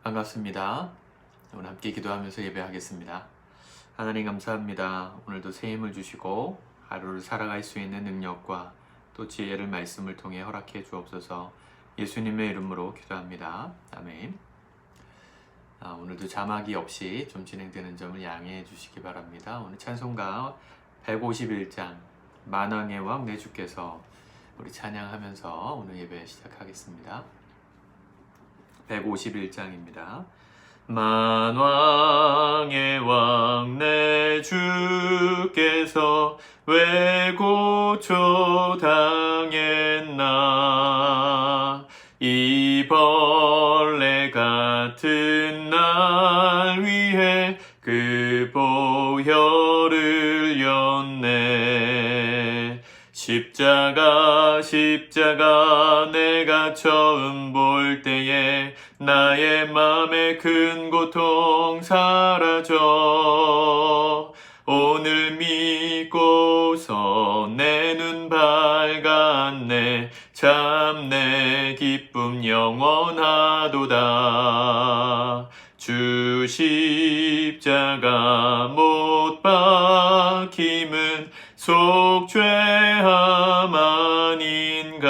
반갑습니다. 오늘 함께 기도하면서 예배하겠습니다. 하나님 감사합니다. 오늘도 새 힘을 주시고 하루를 살아갈 수 있는 능력과 또 지혜를 말씀을 통해 허락해 주옵소서. 예수님의 이름으로 기도합니다. 아멘. 오늘도 자막이 없이 좀 진행되는 점을 양해해 주시기 바랍니다. 오늘 찬송가 151장 만왕의 왕 내 주께서 우리 찬양하면서 오늘 예배 시작하겠습니다. 151장입니다. 만왕의 왕 내 주께서 왜 고초 당했나. 이 벌레 같은 날 위해 그 보혈을 였네. 십자가 내가 처음 볼 때에 나의 맘에 큰 고통 사라져. 오늘 믿고서 내 눈 밝았네. 참 내 기쁨 영원하도다. 주 십자가 못 박힘은 속죄함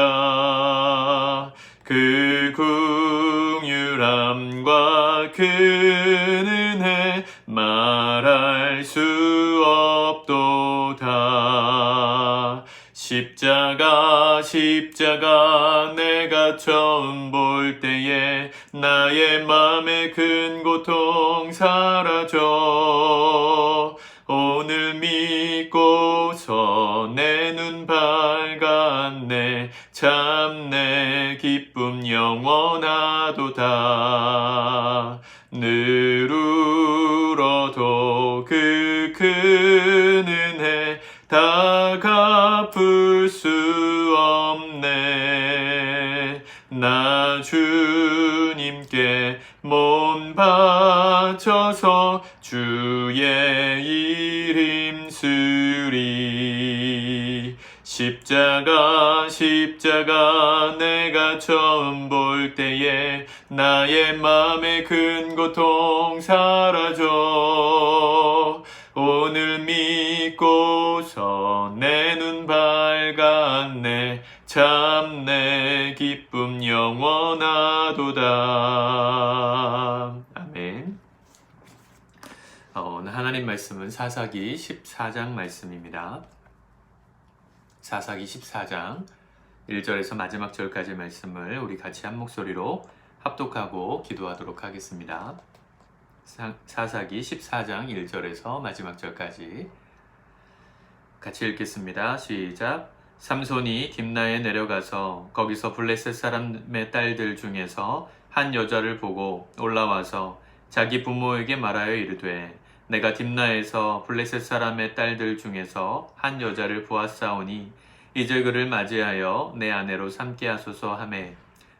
아닌가. 그 긍휼함과 그 은혜 말할 수 없도다. 십자가 내가 처음 볼 때에 나의 맘에 큰 고통 사라져. 오늘 믿고서 내 눈 밝았네. 참 내 기쁨 영원하도다. 늘 울어도 그 큰 은혜 다 갚을 수 없네. 나 주님께 몸 바쳐서 주의 일 힘쓰리. 십자가 내가 처음 볼 때에 나의 맘에 큰 고통 사라져. 오늘 믿고서 내 눈 밝았네. 참 내 기쁨 영원하도다. 아멘. 오늘 하나님 말씀은 사사기 14장 말씀입니다. 사사기 14장 1절에서 마지막 절까지 말씀을 우리 같이 한 목소리로 합독하고 기도하도록 하겠습니다. 사사기 14장 1절에서 마지막 절까지 같이 읽겠습니다. 시작. 삼손이 딥나에 내려가서 거기서 블레셋 사람의 딸들 중에서 한 여자를 보고 올라와서 자기 부모에게 말하여 이르되 내가 딥나에서 블레셋 사람의 딸들 중에서 한 여자를 보았사오니 이제 그를 맞이하여 내 아내로 삼게 하소서 하매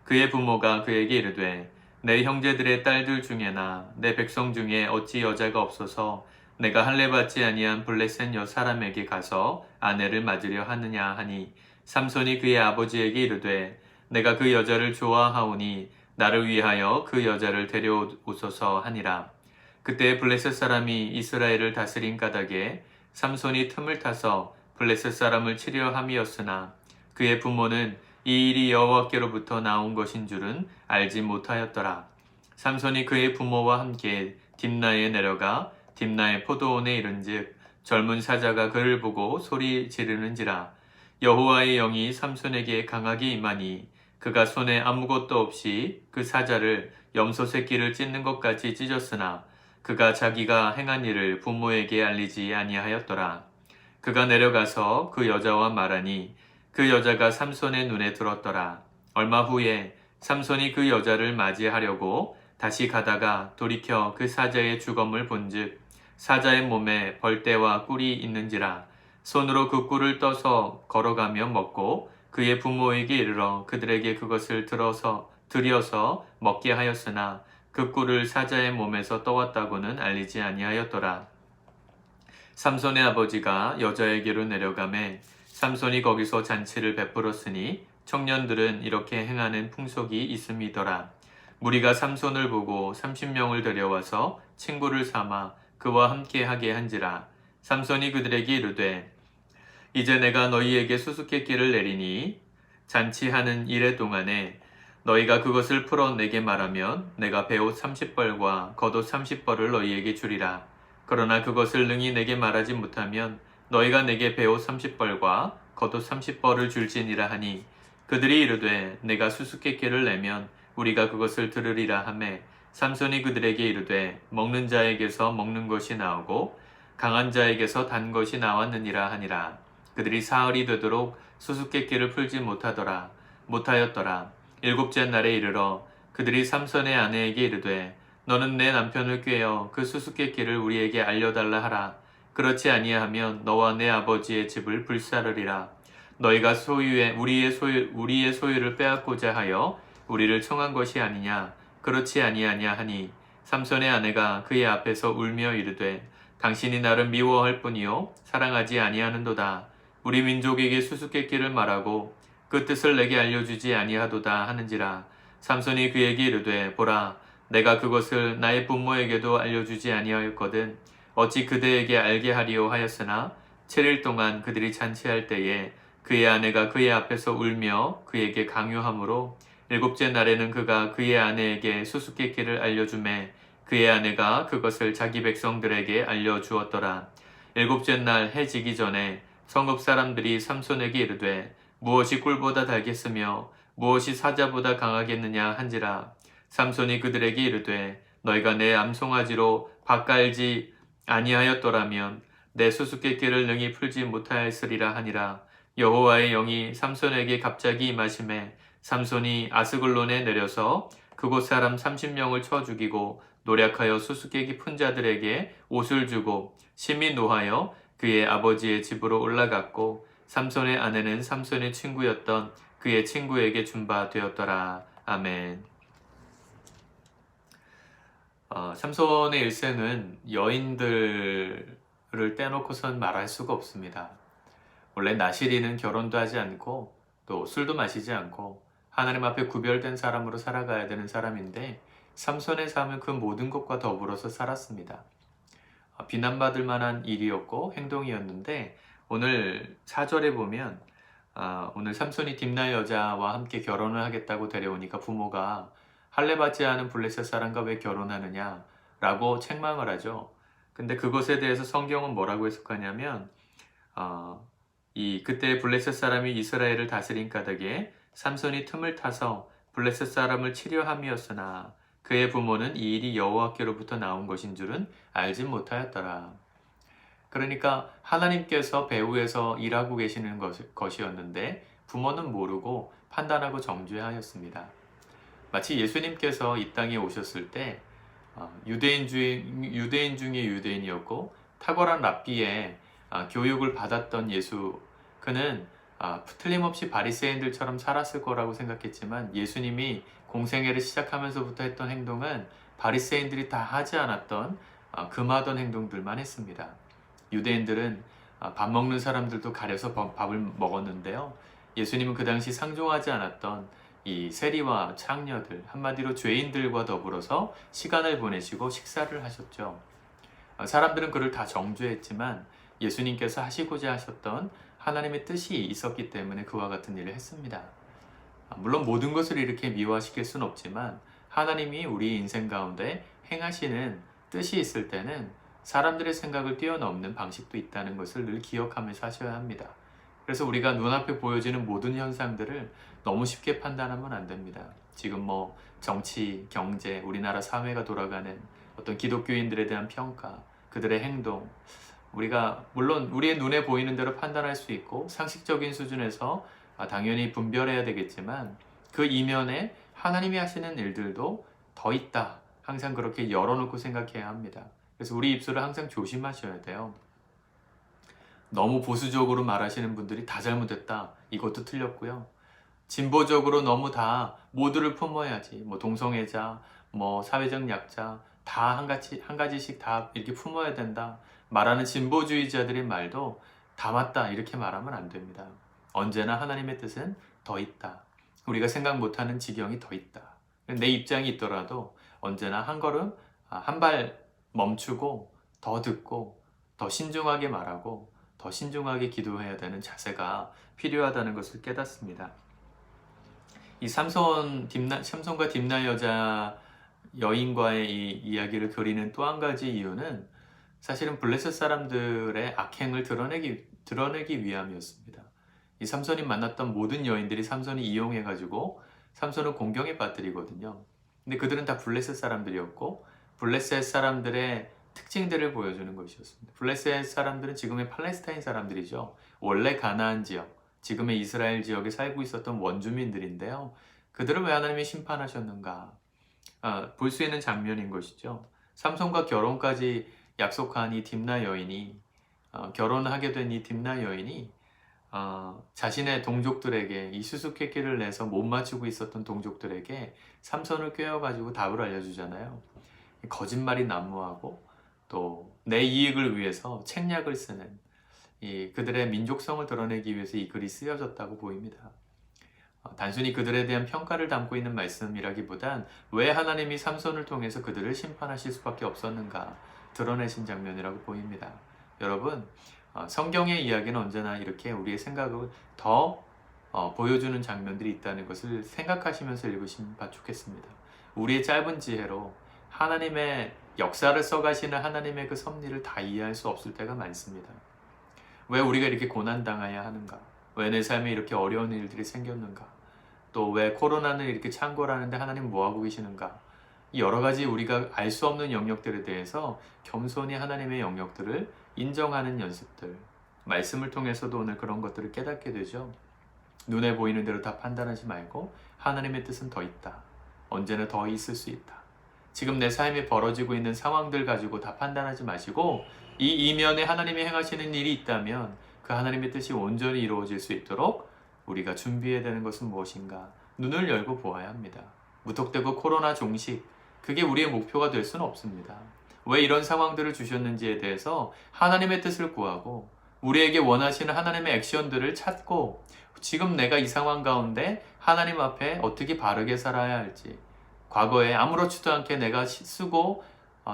그의 부모가 그에게 이르되 내 형제들의 딸들 중에나 내 백성 중에 어찌 여자가 없어서 내가 할례 받지 아니한 블레셋 여 사람에게 가서 아내를 맞으려 하느냐 하니 삼손이 그의 아버지에게 이르되 내가 그 여자를 좋아하오니 나를 위하여 그 여자를 데려오소서 하니라. 그때 블레셋 사람이 이스라엘을 다스린 까닭에 삼손이 틈을 타서 블레셋 사람을 치려 함이었으나 그의 부모는 이 일이 여호와께로부터 나온 것인 줄은 알지 못하였더라. 삼손이 그의 부모와 함께 딥나에 내려가 딥나의 포도원에 이른즉 젊은 사자가 그를 보고 소리 지르는지라. 여호와의 영이 삼손에게 강하게 임하니 그가 손에 아무것도 없이 그 사자를 염소 새끼를 찢는 것 같이 찢었으나 그가 자기가 행한 일을 부모에게 알리지 아니하였더라. 그가 내려가서 그 여자와 말하니 그 여자가 삼손의 눈에 들었더라. 얼마 후에 삼손이 그 여자를 맞이하려고 다시 가다가 돌이켜 그 사자의 주검을 본즉 사자의 몸에 벌떼와 꿀이 있는지라. 손으로 그 꿀을 떠서 걸어가며 먹고 그의 부모에게 이르러 그들에게 그것을 들여서 먹게 하였으나 그 꿀을 사자의 몸에서 떠왔다고는 알리지 아니하였더라. 삼손의 아버지가 여자에게로 내려가매 삼손이 거기서 잔치를 베풀었으니 청년들은 이렇게 행하는 풍속이 있음이더라. 무리가 삼손을 보고 30명을 데려와서 친구를 삼아 그와 함께 하게 한지라. 삼손이 그들에게 이르되 이제 내가 너희에게 수수께끼를 내리니 잔치하는 이래 동안에 너희가 그것을 풀어 내게 말하면 내가 베옷 30벌과 겉옷 30벌을 너희에게 주리라. 그러나 그것을 능히 내게 말하지 못하면 너희가 내게 베옷 30벌과 겉옷 30벌을 줄지니라 하니 그들이 이르되 내가 수수께끼를 내면 우리가 그것을 들으리라 하매 삼손이 그들에게 이르되 먹는 자에게서 먹는 것이 나오고 강한 자에게서 단 것이 나왔느니라 하니라. 그들이 사흘이 되도록 수수께끼를 풀지 못하였더라. 일곱째 날에 이르러 그들이 삼손의 아내에게 이르되 너는 내 남편을 꾀어 그 수수께끼를 우리에게 알려달라 하라. 그렇지 아니하면 너와 내 아버지의 집을 불사르리라. 너희가 우리의 소유를 빼앗고자 하여 우리를 청한 것이 아니냐. 그렇지 아니하냐 하니 삼손의 아내가 그의 앞에서 울며 이르되 당신이 나를 미워할 뿐이요 사랑하지 아니하는도다. 우리 민족에게 수수께끼를 말하고 그 뜻을 내게 알려주지 아니하도다 하는지라. 삼손이 그에게 이르되 보라 내가 그것을 나의 부모에게도 알려주지 아니하였거든. 어찌 그대에게 알게 하리오 하였으나 7일 동안 그들이 잔치할 때에 그의 아내가 그의 앞에서 울며 그에게 강요하므로 일곱째 날에는 그가 그의 아내에게 수수께끼를 알려주매 그의 아내가 그것을 자기 백성들에게 알려주었더라. 일곱째 날 해 지기 전에 성읍 사람들이 삼손에게 이르되 무엇이 꿀보다 달겠으며 무엇이 사자보다 강하겠느냐 한지라. 삼손이 그들에게 이르되 너희가 내 암송아지로 밭갈지 아니하였더라면 내 수수께끼를 능히 풀지 못하였으리라 하니라. 여호와의 영이 삼손에게 갑자기 임하심에 삼손이 아스글론에 내려서 그곳 사람 30명을 쳐 죽이고 노략하여 수수께끼 푼 자들에게 옷을 주고 심히 노하여 그의 아버지의 집으로 올라갔고 삼손의 아내는 삼손의 친구였던 그의 친구에게 준 바 되었더라. 아멘. 삼손의 일생은 여인들을 떼놓고선 말할 수가 없습니다. 원래 나시리는 결혼도 하지 않고 또 술도 마시지 않고 하나님 앞에 구별된 사람으로 살아가야 되는 사람인데 삼손의 삶은 그 모든 것과 더불어서 살았습니다. 비난받을 만한 일이었고 행동이었는데 오늘 4절에 보면 오늘 삼손이 딥나 여자와 함께 결혼을 하겠다고 데려오니까 부모가 할례받지 않은 블레셋 사람과 왜 결혼하느냐 라고 책망을 하죠. 근데 그것에 대해서 성경은 뭐라고 해석하냐면 그때 블레셋 사람이 이스라엘을 다스린 까닭에 삼손이 틈을 타서 블레셋 사람을 치려함이었으나 그의 부모는 이 일이 여호와께로부터 나온 것인 줄은 알지 못하였더라. 그러니까 하나님께서 배후에서 일하고 계시는 것이었는데 부모는 모르고 판단하고 정죄하였습니다. 마치 예수님께서 이 땅에 오셨을 때 유대인 중에 유대인이었고 탁월한 랍비의 교육을 받았던 예수, 그는 틀림없이 바리새인들처럼 살았을 거라고 생각했지만 예수님이 공생애를 시작하면서부터 했던 행동은 바리새인들이 다 하지 않았던 금하던 행동들만 했습니다. 유대인들은 밥 먹는 사람들도 가려서 밥을 먹었는데요. 예수님은 그 당시 상종하지 않았던 이 세리와 창녀들, 한마디로 죄인들과 더불어서 시간을 보내시고 식사를 하셨죠. 사람들은 그를 다 정죄했지만 예수님께서 하시고자 하셨던 하나님의 뜻이 있었기 때문에 그와 같은 일을 했습니다. 물론 모든 것을 이렇게 미화시킬 수는 없지만 하나님이 우리 인생 가운데 행하시는 뜻이 있을 때는 사람들의 생각을 뛰어넘는 방식도 있다는 것을 늘 기억하면서 하셔야 합니다. 그래서 우리가 눈앞에 보여지는 모든 현상들을 너무 쉽게 판단하면 안 됩니다. 지금 정치, 경제, 우리나라 사회가 돌아가는 어떤 기독교인들에 대한 평가, 그들의 행동, 우리가 물론 우리의 눈에 보이는 대로 판단할 수 있고 상식적인 수준에서 당연히 분별해야 되겠지만 그 이면에 하나님이 하시는 일들도 더 있다. 항상 그렇게 열어놓고 생각해야 합니다. 그래서 우리 입술을 항상 조심하셔야 돼요. 너무 보수적으로 말하시는 분들이 다 잘못했다. 이것도 틀렸고요. 진보적으로 너무 다 모두를 품어야지. 동성애자, 사회적 약자 다 한 가지씩 다 이렇게 품어야 된다. 말하는 진보주의자들의 말도 다 맞다. 이렇게 말하면 안 됩니다. 언제나 하나님의 뜻은 더 있다. 우리가 생각 못하는 지경이 더 있다. 내 입장이 있더라도 언제나 한 걸음, 한 발 멈추고 더 듣고 더 신중하게 말하고 더 신중하게 기도해야 되는 자세가 필요하다는 것을 깨닫습니다. 이 삼손과 딥나 여자 여인과의 이 이야기를 그리는 또 한 가지 이유는 사실은 블레셋 사람들의 악행을 드러내기 위함이었습니다. 이 삼손이 만났던 모든 여인들이 삼손이 이용해가지고 삼손을 공경에 빠뜨리거든요. 근데 그들은 다 블레셋 사람들이었고 블레셋 사람들의 특징들을 보여주는 것이었습니다. 블레셋 사람들은 지금의 팔레스타인 사람들이죠. 원래 가나안 지역, 지금의 이스라엘 지역에 살고 있었던 원주민들인데요. 그들을 왜 하나님이 심판하셨는가? 볼 수 있는 장면인 것이죠. 삼손과 결혼까지 약속한 이 딥나 여인이 결혼하게 된 이 딥나 여인이 자신의 동족들에게 이 수수께끼를 내서 못 맞추고 있었던 동족들에게 삼손을 꿰어가지고 답을 알려주잖아요. 거짓말이 난무하고 또 내 이익을 위해서 책략을 쓰는 그들의 민족성을 드러내기 위해서 이 글이 쓰여졌다고 보입니다. 단순히 그들에 대한 평가를 담고 있는 말씀이라기보단 왜 하나님이 삼손을 통해서 그들을 심판하실 수밖에 없었는가 드러내신 장면이라고 보입니다. 여러분, 성경의 이야기는 언제나 이렇게 우리의 생각을 더 보여주는 장면들이 있다는 것을 생각하시면서 읽으시면 좋겠습니다. 우리의 짧은 지혜로 하나님의 역사를 써가시는 하나님의 그 섭리를 다 이해할 수 없을 때가 많습니다. 왜 우리가 이렇게 고난당해야 하는가? 왜 내 삶에 이렇게 어려운 일들이 생겼는가? 또 왜 코로나는 이렇게 창궐하는데 하나님 뭐하고 계시는가? 여러 가지 우리가 알 수 없는 영역들에 대해서 겸손히 하나님의 영역들을 인정하는 연습들, 말씀을 통해서도 오늘 그런 것들을 깨닫게 되죠. 눈에 보이는 대로 다 판단하지 말고 하나님의 뜻은 더 있다. 언제나 더 있을 수 있다. 지금 내 삶에 벌어지고 있는 상황들 가지고 다 판단하지 마시고 이 이면에 하나님이 행하시는 일이 있다면 그 하나님의 뜻이 온전히 이루어질 수 있도록 우리가 준비해야 되는 것은 무엇인가? 눈을 열고 보아야 합니다. 무턱대고 코로나 종식, 그게 우리의 목표가 될 수는 없습니다. 왜 이런 상황들을 주셨는지에 대해서 하나님의 뜻을 구하고 우리에게 원하시는 하나님의 액션들을 찾고 지금 내가 이 상황 가운데 하나님 앞에 어떻게 바르게 살아야 할지, 과거에 아무렇지도 않게 내가 쓰고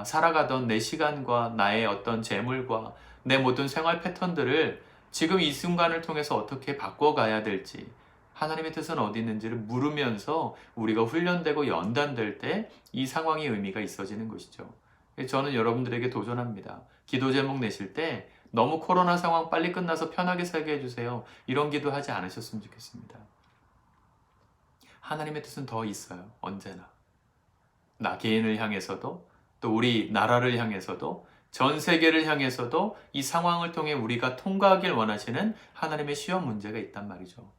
살아가던 내 시간과 나의 어떤 재물과 내 모든 생활 패턴들을 지금 이 순간을 통해서 어떻게 바꿔가야 될지, 하나님의 뜻은 어디 있는지를 물으면서 우리가 훈련되고 연단될 때 이 상황의 의미가 있어지는 것이죠. 저는 여러분들에게 도전합니다. 기도 제목 내실 때 너무 코로나 상황 빨리 끝나서 편하게 살게 해주세요. 이런 기도 하지 않으셨으면 좋겠습니다. 하나님의 뜻은 더 있어요. 언제나. 나 개인을 향해서도 또 우리 나라를 향해서도 전 세계를 향해서도 이 상황을 통해 우리가 통과하길 원하시는 하나님의 시험 문제가 있단 말이죠.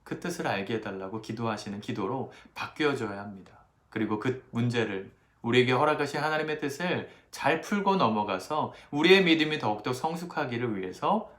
그 뜻을 알게 해달라고 기도하시는 기도로 바뀌어져야 합니다. 그리고 그 문제를 우리에게 허락하신 하나님의 뜻을 잘 풀고 넘어가서 우리의 믿음이 더욱더 성숙하기를 위해서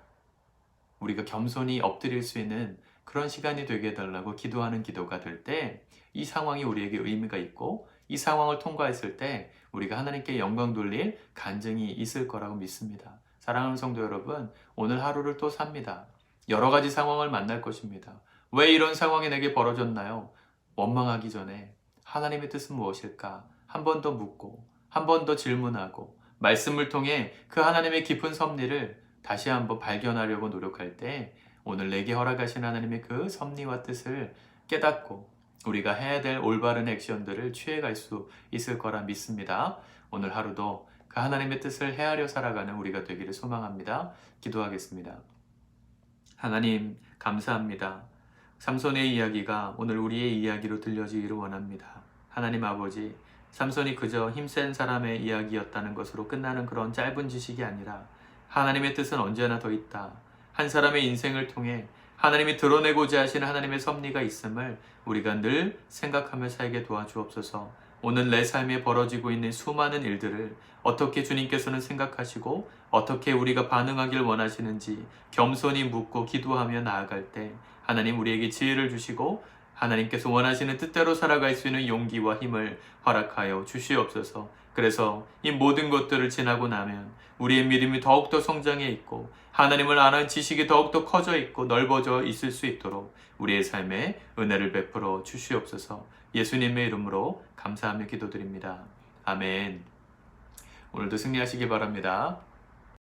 우리가 겸손히 엎드릴 수 있는 그런 시간이 되게 해달라고 기도하는 기도가 될 때 이 상황이 우리에게 의미가 있고 이 상황을 통과했을 때 우리가 하나님께 영광 돌릴 간증이 있을 거라고 믿습니다. 사랑하는 성도 여러분, 오늘 하루를 또 삽니다. 여러 가지 상황을 만날 것입니다. 왜 이런 상황이 내게 벌어졌나요? 원망하기 전에 하나님의 뜻은 무엇일까? 한 번 더 묻고 한 번 더 질문하고 말씀을 통해 그 하나님의 깊은 섭리를 다시 한번 발견하려고 노력할 때 오늘 내게 허락하신 하나님의 그 섭리와 뜻을 깨닫고 우리가 해야 될 올바른 액션들을 취해갈 수 있을 거라 믿습니다. 오늘 하루도 그 하나님의 뜻을 헤아려 살아가는 우리가 되기를 소망합니다. 기도하겠습니다. 하나님 감사합니다. 삼손의 이야기가 오늘 우리의 이야기로 들려지기를 원합니다. 하나님 아버지, 삼손이 그저 힘센 사람의 이야기였다는 것으로 끝나는 그런 짧은 지식이 아니라 하나님의 뜻은 언제나 더 있다. 한 사람의 인생을 통해 하나님이 드러내고자 하시는 하나님의 섭리가 있음을 우리가 늘 생각하며 살게 도와주옵소서. 오늘 내 삶에 벌어지고 있는 수많은 일들을 어떻게 주님께서는 생각하시고 어떻게 우리가 반응하길 원하시는지 겸손히 묻고 기도하며 나아갈 때 하나님 우리에게 지혜를 주시고 하나님께서 원하시는 뜻대로 살아갈 수 있는 용기와 힘을 허락하여 주시옵소서. 그래서 이 모든 것들을 지나고 나면 우리의 믿음이 더욱더 성장해 있고 하나님을 아는 지식이 더욱더 커져 있고 넓어져 있을 수 있도록 우리의 삶에 은혜를 베풀어 주시옵소서. 예수님의 이름으로 감사하며 기도드립니다. 아멘. 오늘도 승리하시기 바랍니다.